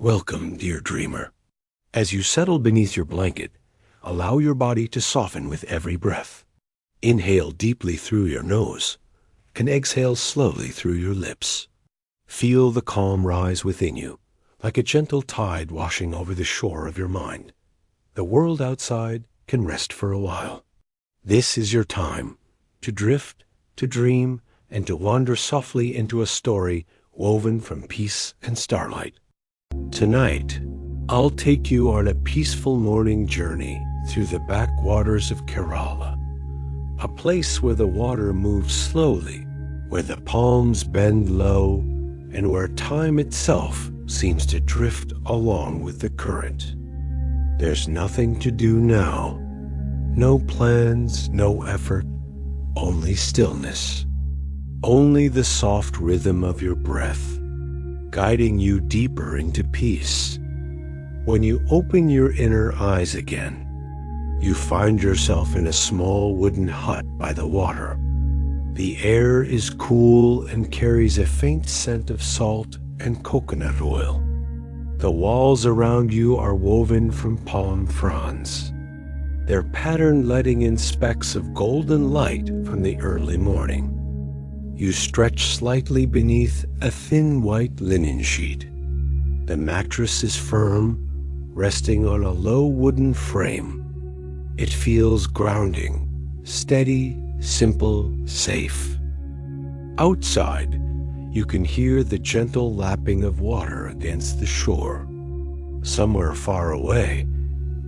Welcome, dear dreamer. As you settle beneath your blanket, allow your body to soften with every breath. Inhale deeply through your nose and exhale slowly through your lips. Feel the calm rise within you, like a gentle tide washing over the shore of your mind. The world outside can rest for a while. This is your time to drift, to dream, and to wander softly into a story woven from peace and starlight. Tonight, I'll take you on a peaceful morning journey through the backwaters of Kerala, a place where the water moves slowly, where the palms bend low, and where time itself seems to drift along with the current. There's nothing to do now. No plans, no effort, only stillness. Only the soft rhythm of your breath, guiding you deeper into peace. When you open your inner eyes again, you find yourself in a small wooden hut by the water. The air is cool and carries a faint scent of salt and coconut oil. The walls around you are woven from palm fronds, their pattern letting in specks of golden light from the early morning. You stretch slightly beneath a thin white linen sheet. The mattress is firm, resting on a low wooden frame. It feels grounding, steady, simple, safe. Outside, you can hear the gentle lapping of water against the shore. Somewhere far away,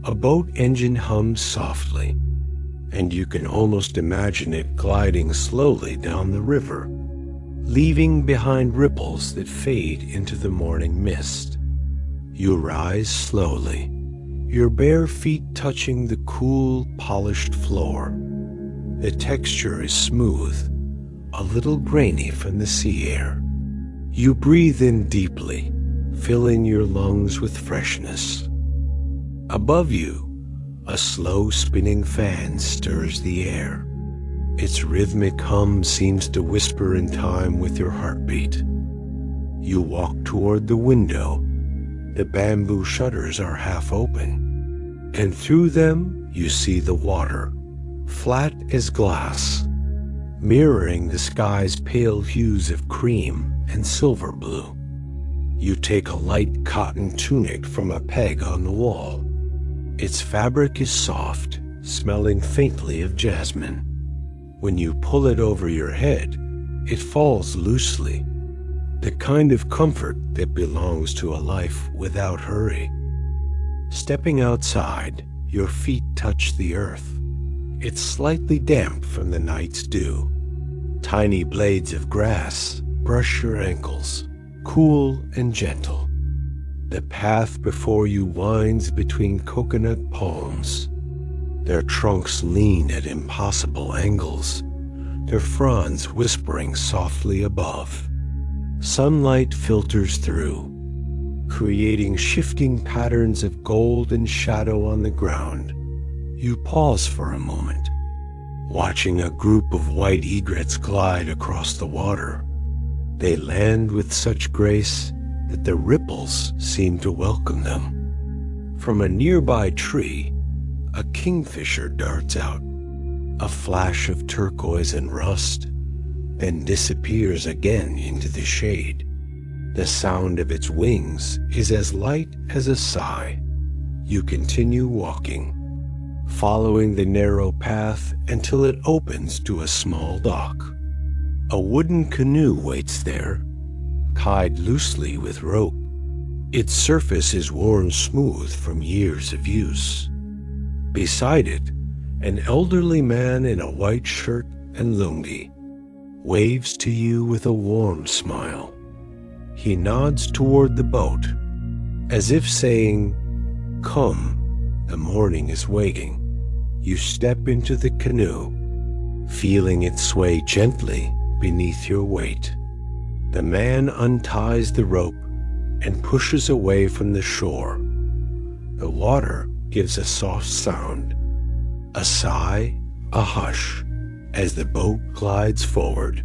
a boat engine hums softly, and you can almost imagine it gliding slowly down the river, leaving behind ripples that fade into the morning mist. You rise slowly, your bare feet touching the cool, polished floor. The texture is smooth, a little grainy from the sea air. You breathe in deeply, filling your lungs with freshness. Above you, a slow spinning fan stirs the air. Its rhythmic hum seems to whisper in time with your heartbeat. You walk toward the window. The bamboo shutters are half open, and through them you see the water, flat as glass, mirroring the sky's pale hues of cream and silver blue. You take a light cotton tunic from a peg on the wall. Its fabric is soft, smelling faintly of jasmine. When you pull it over your head, it falls loosely, the kind of comfort that belongs to a life without hurry. Stepping outside, your feet touch the earth. It's slightly damp from the night's dew. Tiny blades of grass brush your ankles, cool and gentle. The path before you winds between coconut palms. Their trunks lean at impossible angles, their fronds whispering softly above. Sunlight filters through, creating shifting patterns of gold and shadow on the ground. You pause for a moment, watching a group of white egrets glide across the water. They land with such grace that the ripples seem to welcome them. From a nearby tree, a kingfisher darts out, a flash of turquoise and rust, then disappears again into the shade. The sound of its wings is as light as a sigh. You continue walking, following the narrow path until it opens to a small dock. A wooden canoe waits there, tied loosely with rope. Its surface is worn smooth from years of use. Beside it, an elderly man in a white shirt and lungi waves to you with a warm smile. He nods toward the boat, as if saying, "Come, the morning is waiting." You step into the canoe, feeling it sway gently beneath your weight. The man unties the rope and pushes away from the shore. The water gives a soft sound, a sigh, a hush, as the boat glides forward.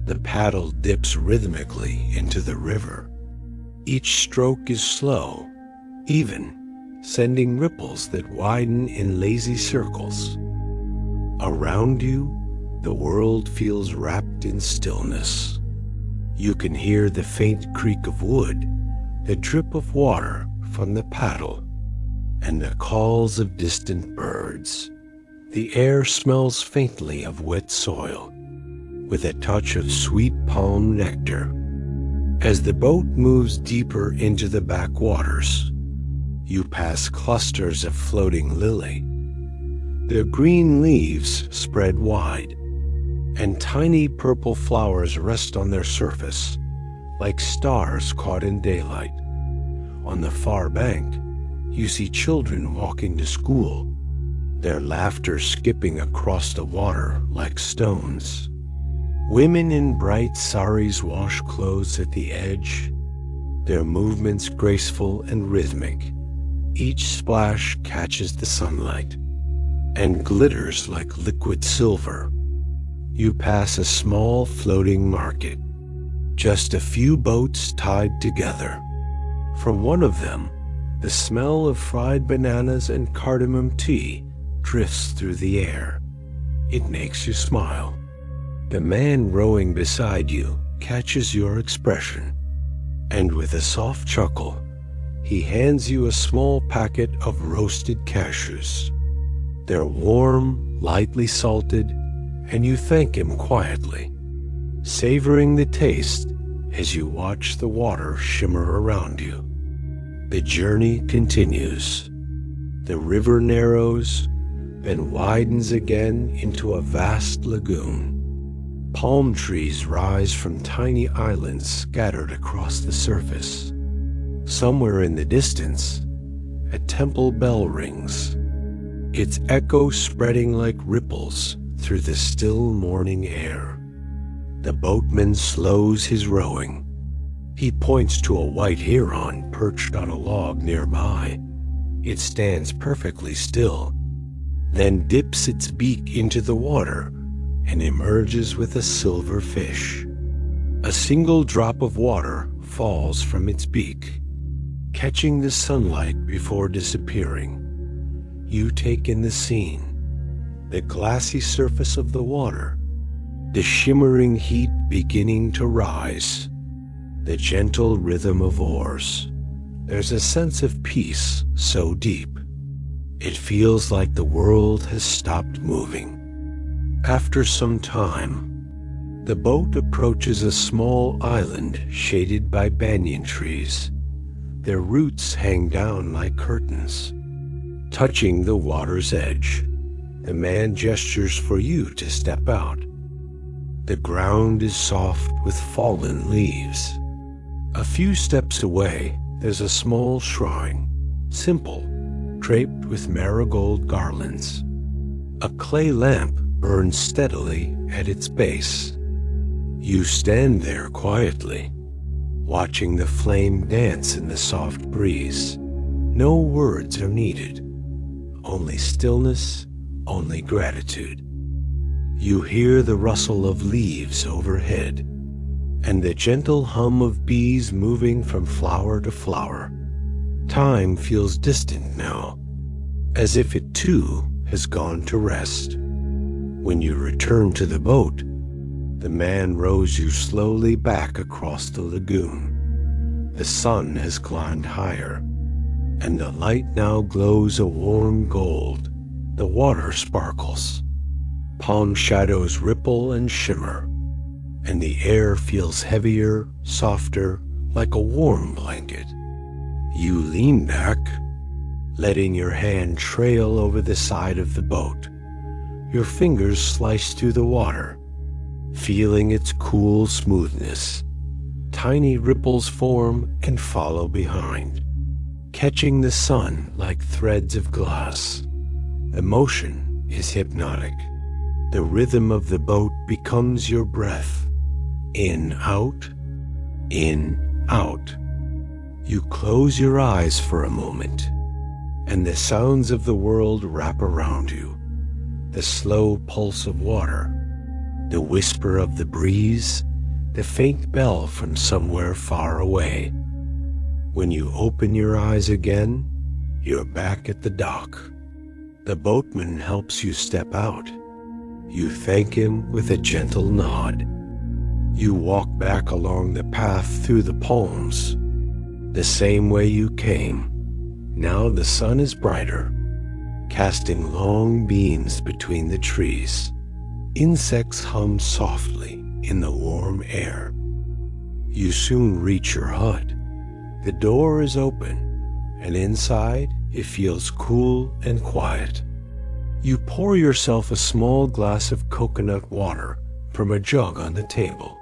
The paddle dips rhythmically into the river. Each stroke is slow, even, sending ripples that widen in lazy circles. Around you, the world feels wrapped in stillness. You can hear the faint creak of wood, the drip of water from the paddle, and the calls of distant birds. The air smells faintly of wet soil, with a touch of sweet palm nectar. As the boat moves deeper into the backwaters, you pass clusters of floating lily. Their green leaves spread wide, and tiny purple flowers rest on their surface, like stars caught in daylight. On the far bank, you see children walking to school, their laughter skipping across the water like stones. Women in bright saris wash clothes at the edge, their movements graceful and rhythmic. Each splash catches the sunlight and glitters like liquid silver. You pass a small floating market, just a few boats tied together. From one of them, the smell of fried bananas and cardamom tea drifts through the air. It makes you smile. The man rowing beside you catches your expression, and with a soft chuckle, he hands you a small packet of roasted cashews. They're warm, lightly salted, and you thank him quietly, savoring the taste as you watch the water shimmer around you. The journey continues. The river narrows, then widens again into a vast lagoon. Palm trees rise from tiny islands scattered across the surface. Somewhere in the distance, a temple bell rings, its echo spreading like ripples through the still morning air. The boatman slows his rowing. He points to a white heron perched on a log nearby. It stands perfectly still, then dips its beak into the water and emerges with a silver fish. A single drop of water falls from its beak, catching the sunlight before disappearing. You take in the scene, the glassy surface of the water, the shimmering heat beginning to rise, the gentle rhythm of oars. There's a sense of peace so deep. It feels like the world has stopped moving. After some time, the boat approaches a small island shaded by banyan trees. Their roots hang down like curtains. Touching the water's edge, the man gestures for you to step out. The ground is soft with fallen leaves. A few steps away, there's a small shrine, simple, draped with marigold garlands. A clay lamp burns steadily at its base. You stand there quietly, watching the flame dance in the soft breeze. No words are needed, only stillness, only gratitude. You hear the rustle of leaves overhead, and the gentle hum of bees moving from flower to flower. Time feels distant now, as if it too has gone to rest. When you return to the boat, the man rows you slowly back across the lagoon. The sun has climbed higher, and the light now glows a warm gold. The water sparkles. Palm shadows ripple and shimmer, and the air feels heavier, softer, like a warm blanket. You lean back, letting your hand trail over the side of the boat. Your fingers slice through the water, feeling its cool smoothness. Tiny ripples form and follow behind, catching the sun like threads of glass. The motion is hypnotic. The rhythm of the boat becomes your breath. In, out, in, out. You close your eyes for a moment, and the sounds of the world wrap around you. The slow pulse of water, the whisper of the breeze, the faint bell from somewhere far away. When you open your eyes again, you're back at the dock. The boatman helps you step out. You thank him with a gentle nod. You walk back along the path through the palms, the same way you came. Now the sun is brighter, casting long beams between the trees. Insects hum softly in the warm air. You soon reach your hut. The door is open, and inside it feels cool and quiet. You pour yourself a small glass of coconut water from a jug on the table.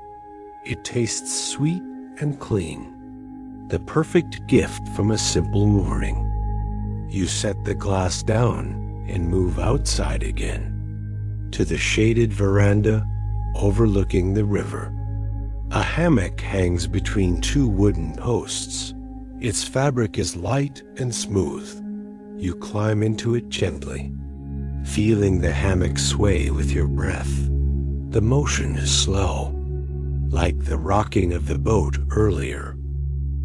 It tastes sweet and clean, the perfect gift from a simple morning. You set the glass down and move outside again, to the shaded veranda overlooking the river. A hammock hangs between two wooden posts. Its fabric is light and smooth. You climb into it gently, feeling the hammock sway with your breath. The motion is slow, like the rocking of the boat earlier.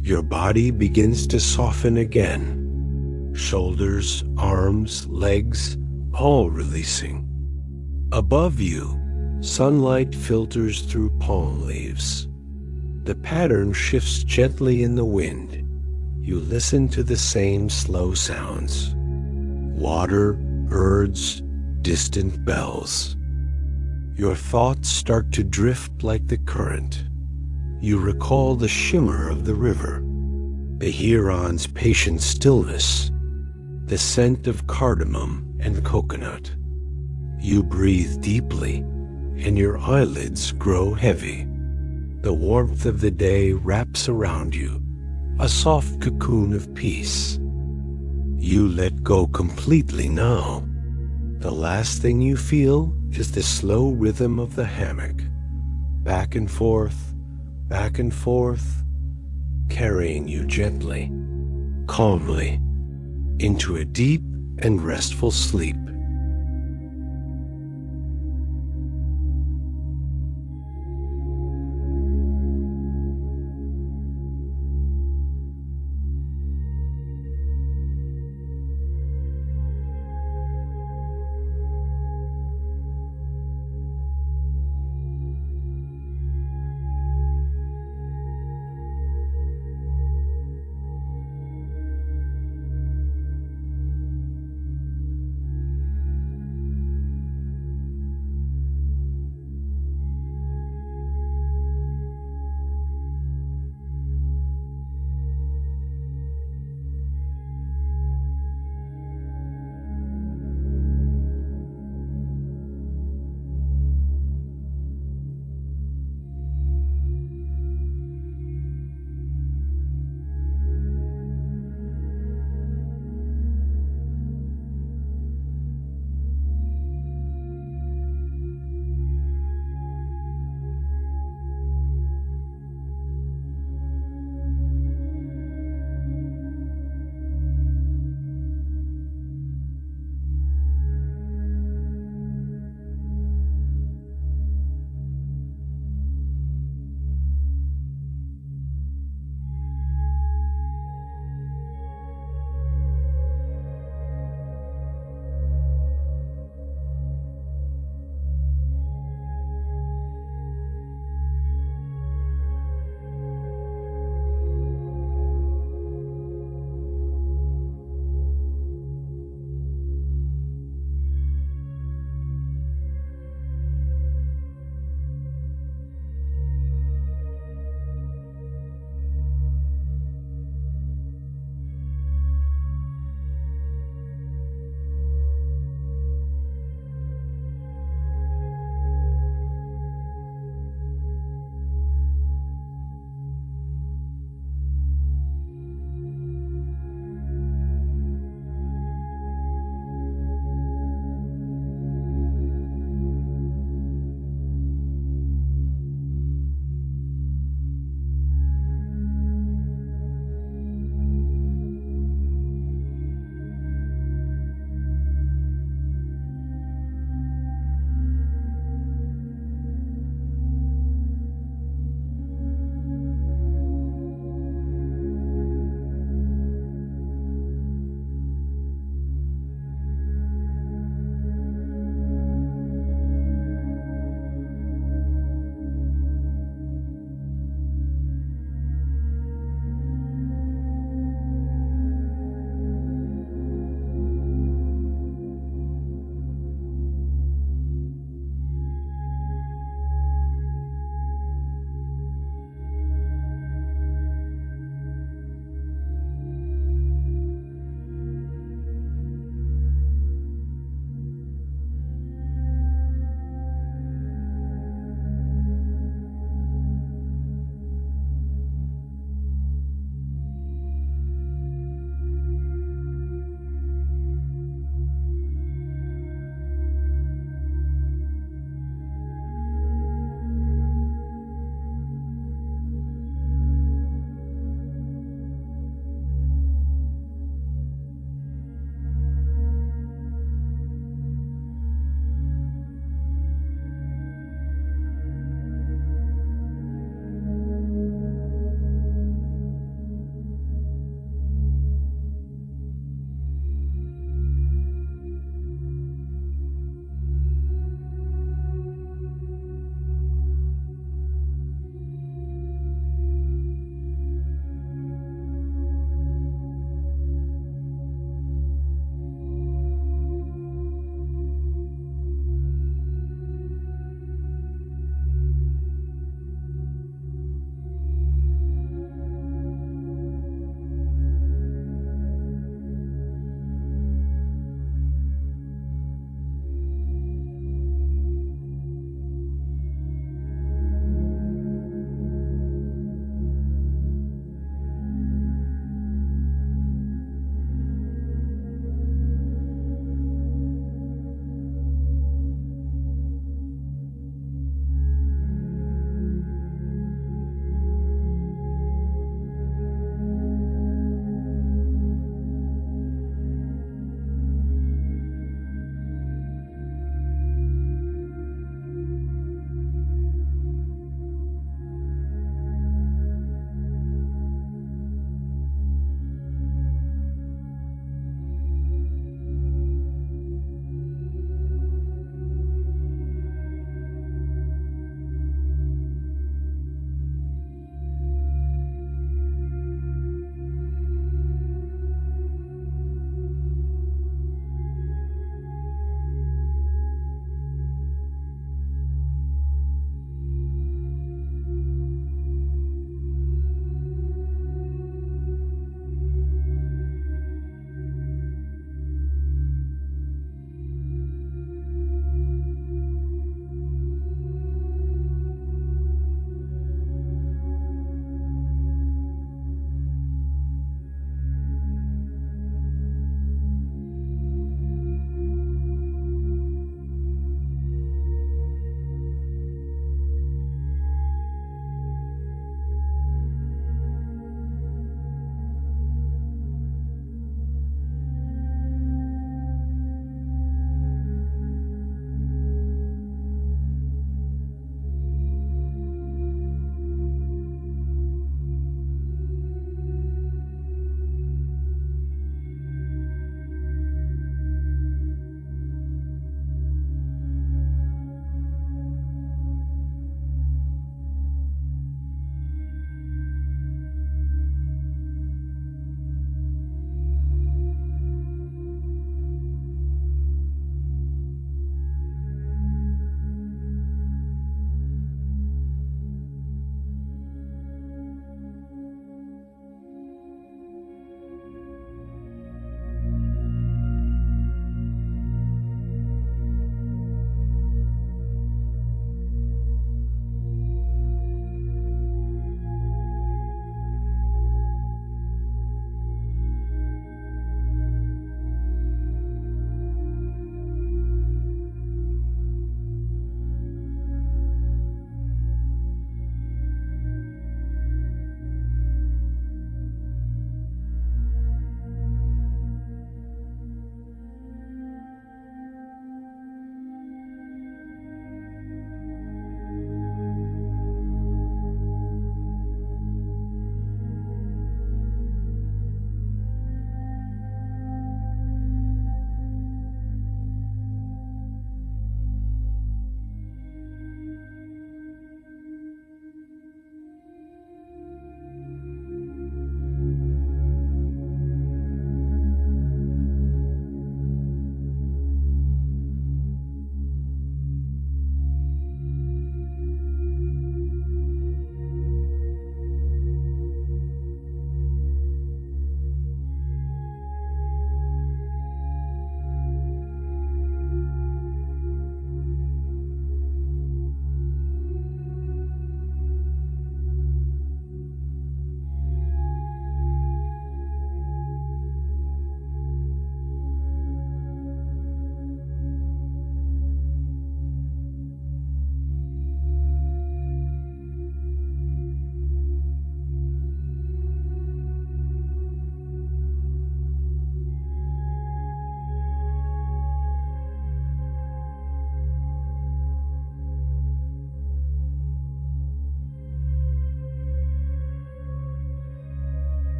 Your body begins to soften again. Shoulders, arms, legs, all releasing. Above you, sunlight filters through palm leaves. The pattern shifts gently in the wind. You listen to the same slow sounds. Water, birds, distant bells. Your thoughts start to drift like the current. You recall the shimmer of the river, the Huron's patient stillness, the scent of cardamom and coconut. You breathe deeply, and your eyelids grow heavy. The warmth of the day wraps around you, a soft cocoon of peace. You let go completely now. The last thing you feel is the slow rhythm of the hammock, back and forth, carrying you gently, calmly, into a deep and restful sleep.